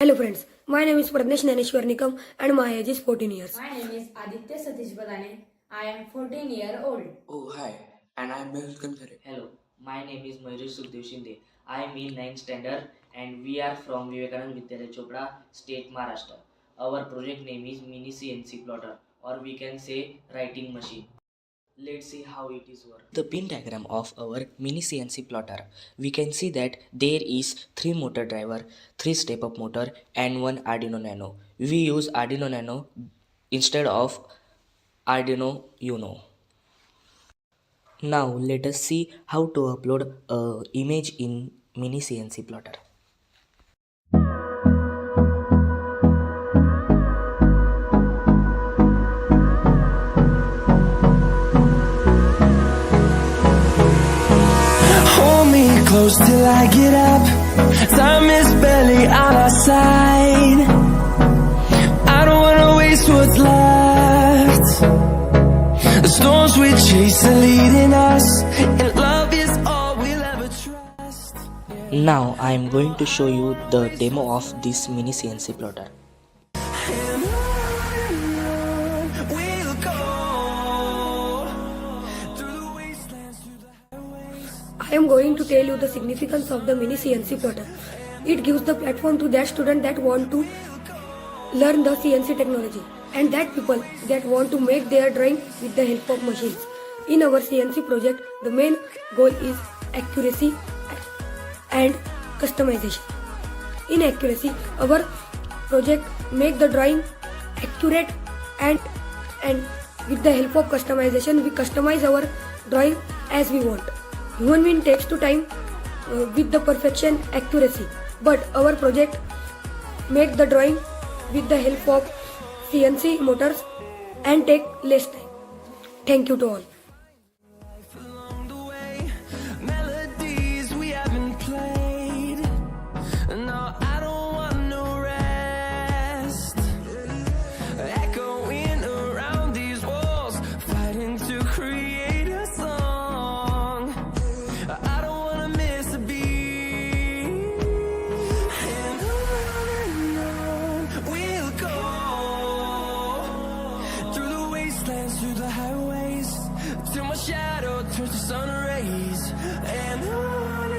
Hello friends, my name is Pratnesh Naneshwar Nikam and my age is 14 years. My name is Aditya Satish Badane. I am 14-year-old. Oh, hi, and I'm Mehul Kankhare. Hello, my name is Mayuri Sukhdev Shinde. I am in 9th standard and we are from Vivekanand Vidyalaya Chopra, State Maharashtra. Our project name is Mini CNC Plotter, or we can say writing machine. Let's see how it is work. The pin diagram of our mini CNC plotter. We can see that there is 3 motor driver, 3 step up motor and 1 Arduino Nano. We use Arduino Nano instead of Arduino Uno. Now let us see how to upload a image in mini CNC plotter. Hold me close till I get up. Time is barely on our side. I don't wanna waste what's left. The storms we chase are leading us, and love is all we'll ever trust. Now I am going to show you the demo of this mini CNC plotter. And on we'll go through the wastelands, through the highways. I am going to tell you the significance of the mini CNC plotter. It gives the platform to that student that want to learn the CNC technology and that people that want to make their drawing with the help of machines. In our CNC project, the main goal is accuracy and customization. In accuracy, our project make the drawing accurate and with the help of customization, we customize our drawing as we want. Human being takes to time with the perfection accuracy, but our project make the drawing with the help of CNC motors and take less time. Thank you to all. Along the way, melodies we haven't played. No, I don't want no rest. Echoing around these walls, fighting to create a song. I don't wanna miss a beat. And on we'll go through the wastelands, through the highways, till my shadow turns to sun rays. And on